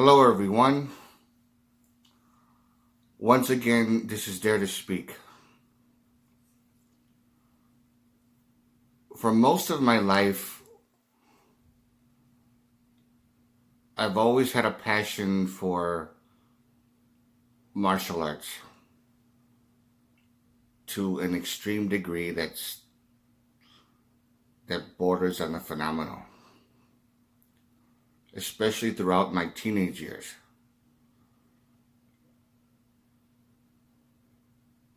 Hello, everyone. Once again, this is Dare to Speak. For most of my life, I've always had a passion for martial arts to an extreme degree that borders on the phenomenal, especially throughout my teenage years.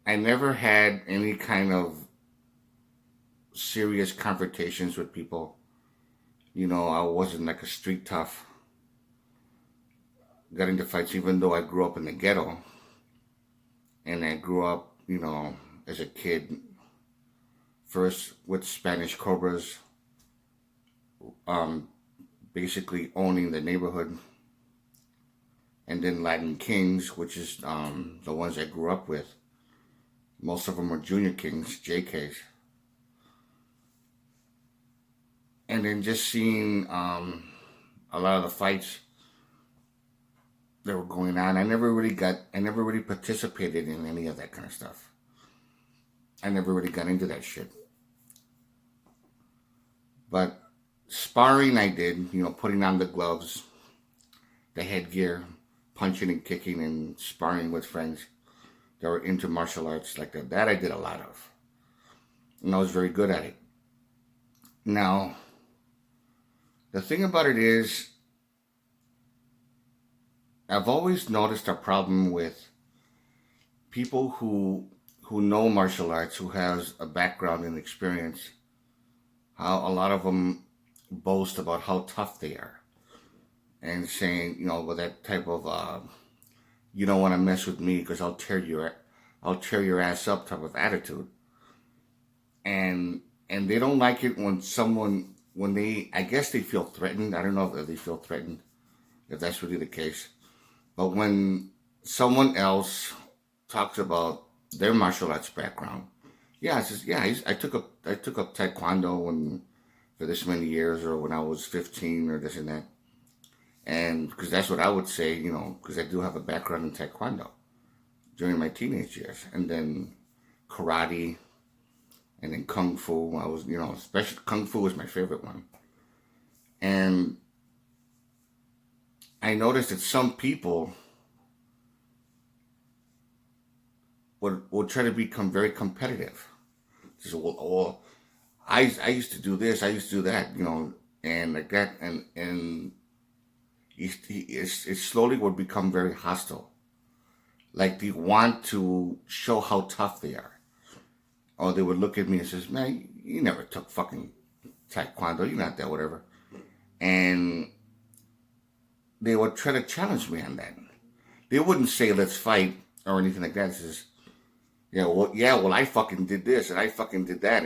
I never had any kind of serious confrontations with people. I wasn't like a street tough. Got into fights even though I grew up in the ghetto. And I grew up, as a kid, first with Spanish Cobras, um, basically owning the neighborhood, and then Latin Kings, which is the ones I grew up with. Most of them were Junior Kings, JKs. And then just seeing a lot of the fights that were going on, I never really participated in any of that kind of stuff. I never really got into that shit. But sparring I did, putting on the gloves, the headgear, punching and kicking and sparring with friends that were into martial arts like that. That I did a lot of. And I was very good at it. Now, the thing about it is, I've always noticed a problem with people who know martial arts, who has a background and experience, how a lot of them boast about how tough they are. And saying, with that type of you don't want to mess with me because I'll tear your ass up type of attitude. And they don't like it when they, I guess they feel threatened. I don't know if they feel threatened, if that's really the case. But when someone else talks about their martial arts background, yeah, it says, yeah, I took up Taekwondo for this many years, or when I was 15, or this and that. And because that's what I would say, because I do have a background in Taekwondo during my teenage years. And then karate, and then Kung Fu. I was, especially Kung Fu was my favorite one. And I noticed that some people would try to become very competitive. Just, I used to do this, I used to do that, and like that, and it slowly would become very hostile. Like they want to show how tough they are. Or they would look at me and says, man, you never took fucking Taekwondo, you're not that, whatever. And they would try to challenge me on that. They wouldn't say, let's fight, or anything like that. It says, well, I fucking did this, and I fucking did that.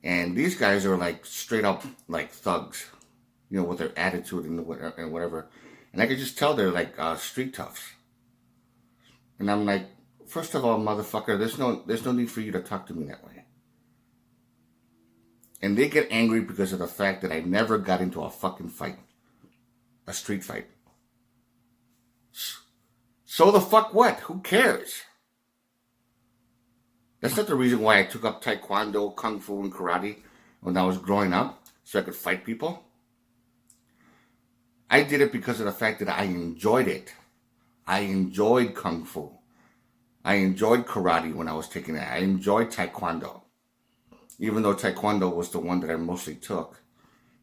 And these guys are like straight up like thugs, with their attitude and whatever. And I could just tell they're like street toughs. And I'm like, first of all, motherfucker, there's no need for you to talk to me that way. And they get angry because of the fact that I never got into a fucking fight, a street fight. So the fuck what? Who cares? That's not the reason why I took up Taekwondo, Kung Fu, and Karate when I was growing up, so I could fight people. I did it because of the fact that I enjoyed it. I enjoyed Kung Fu. I enjoyed Karate when I was taking it. I enjoyed Taekwondo. Even though Taekwondo was the one that I mostly took,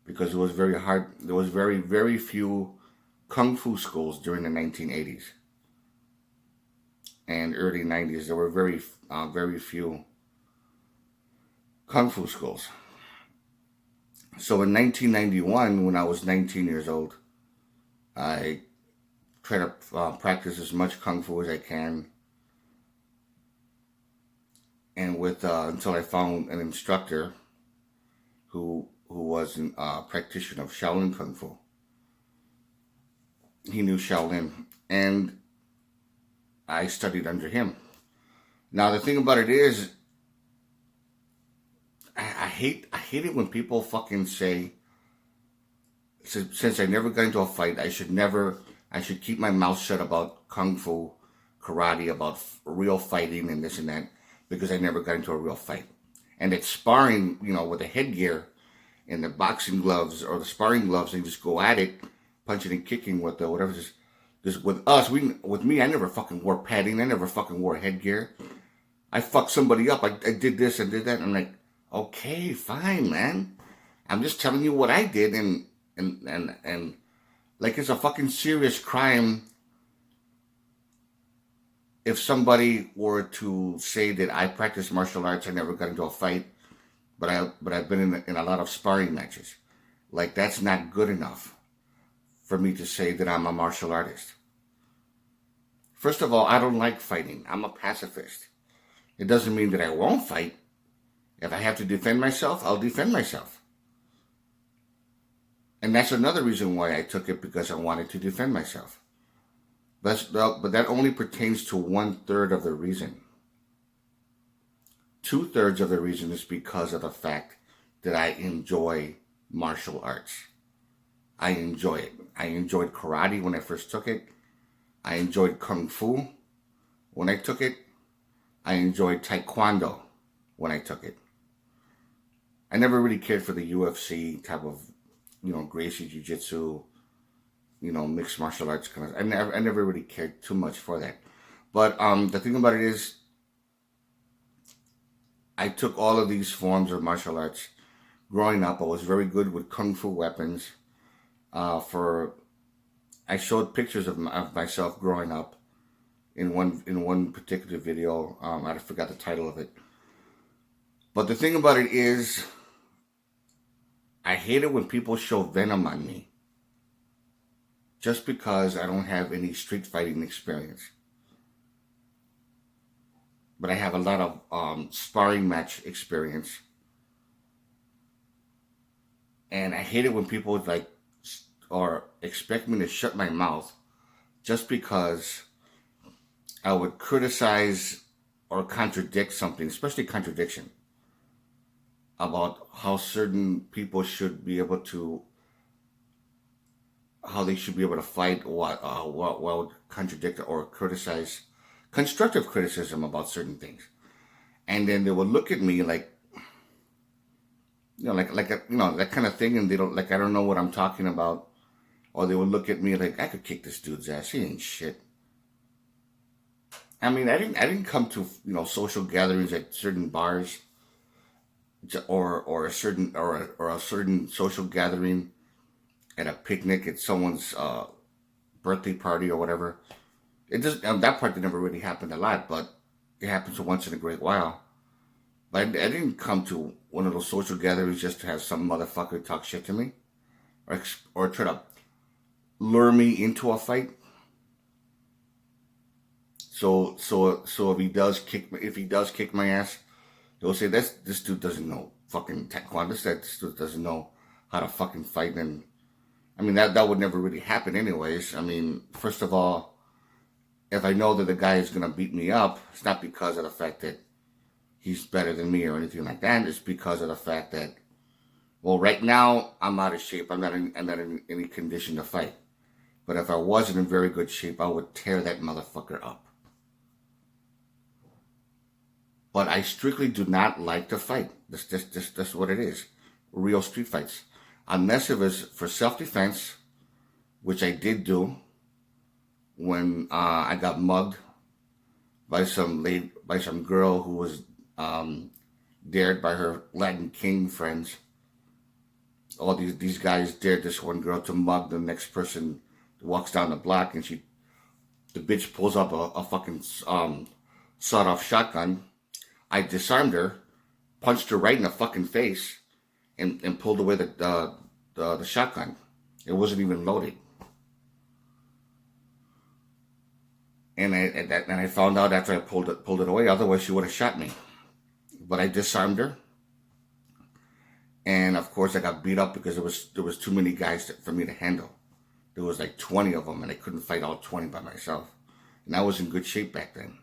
because it was very hard. There was very, very few Kung Fu schools during the 1980s and early 90s. There were very, very few Kung Fu schools. So in 1991, when I was 19 years old, I tried to practice as much Kung Fu as I can, and until I found an instructor who was a practitioner of Shaolin Kung Fu. He knew Shaolin, and I studied under him. Now the thing about it is, I hate it when people fucking say since I never got into a fight, I should keep my mouth shut about kung fu, karate, about real fighting and this and that, because I never got into a real fight. And it's sparring, with the headgear and the boxing gloves or the sparring gloves, and just go at it, punching and kicking with the whatever. Just with us, with me, I never fucking wore padding. I never fucking wore headgear. I fucked somebody up. I did this and did that. And I'm like, okay, fine, man. I'm just telling you what I did, and like it's a fucking serious crime if somebody were to say that I practiced martial arts. I never got into a fight, but I've been in a lot of sparring matches. Like, that's not good enough for me to say that I'm a martial artist. First of all, I don't like fighting. I'm a pacifist. It doesn't mean that I won't fight. If I have to defend myself, I'll defend myself. And that's another reason why I took it, because I wanted to defend myself. But that only pertains to 1/3 of the reason. 2/3 of the reason is because of the fact that I enjoy martial arts. I enjoy it. I enjoyed karate when I first took it. I enjoyed kung fu when I took it. I enjoyed taekwondo when I took it. I never really cared for the UFC type of, Gracie Jiu-Jitsu, mixed martial arts kind of. I never really cared too much for that. But the thing about it is, I took all of these forms of martial arts growing up. I was very good with kung fu weapons. I showed pictures of myself growing up in one particular video. I forgot the title of it. But the thing about it is, I hate it when people show venom on me just because I don't have any street fighting experience. But I have a lot of sparring match experience. And I hate it when people or expect me to shut my mouth just because I would criticize or contradict something, especially contradiction, about how certain people should be able to, how they should be able to fight, what would contradict or criticize, constructive criticism about certain things. And then they would look at me like, that kind of thing, and they don't, I don't know what I'm talking about. Or they would look at me like, I could kick this dude's ass. He ain't shit. I mean, I didn't come to, social gatherings at certain bars, or a certain social gathering at a picnic at someone's birthday party or whatever. It just, that part never really happened a lot, but it happens once in a great while. But I didn't come to one of those social gatherings just to have some motherfucker talk shit to me, or try to lure me into a fight. So if he does kick my ass, they'll say this dude doesn't know fucking taekwondo. This dude doesn't know how to fucking fight. And I mean, that would never really happen anyways. I mean, first of all, if I know that the guy is gonna beat me up, it's not because of the fact that he's better than me or anything like that. It's because of the fact that, well, right now I'm out of shape. I'm not in any condition to fight. But if I wasn't in very good shape, I would tear that motherfucker up. But I strictly do not like to fight. That's what it is. Real street fights. Unless it was for self-defense, which I did do when I got mugged by some girl who was dared by her Latin King friends. All these guys dared this one girl to mug the next person who walks down the block, and the bitch pulls up a fucking sawed-off shotgun. I disarmed her, punched her right in the fucking face, and pulled away the shotgun. It wasn't even loaded. And I found out after I pulled it away. Otherwise, she would have shot me. But I disarmed her, and of course, I got beat up because there was too many guys for me to handle. There was like 20 of them, and I couldn't fight all 20 by myself. And I was in good shape back then.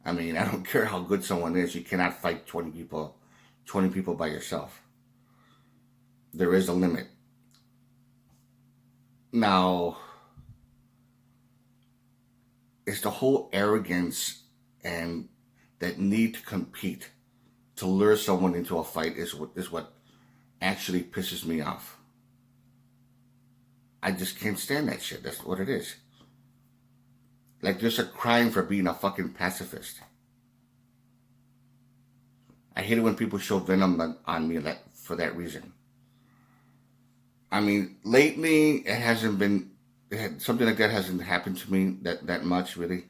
I mean, I don't care how good someone is. You cannot fight 20 people by yourself. There is a limit. Now, it's the whole arrogance and that need to compete to lure someone into a fight is what actually pisses me off. I just can't stand that shit. That's what it is. Like, there's a crime for being a fucking pacifist. I hate it when people show venom on me for that reason. I mean, lately, something like that hasn't happened to me that much, really.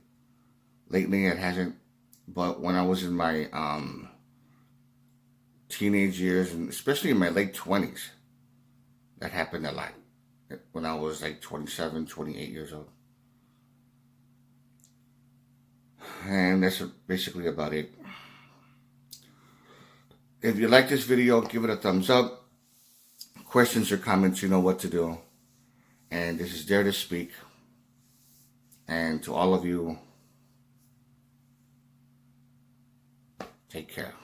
Lately, it hasn't. But when I was in my teenage years, and especially in my late 20s, that happened a lot. When I was like 27, 28 years old. And that's basically about it. If you like this video, give it a thumbs up. Questions or comments, you know what to do. And this is Dare to Speak. And to all of you, take care.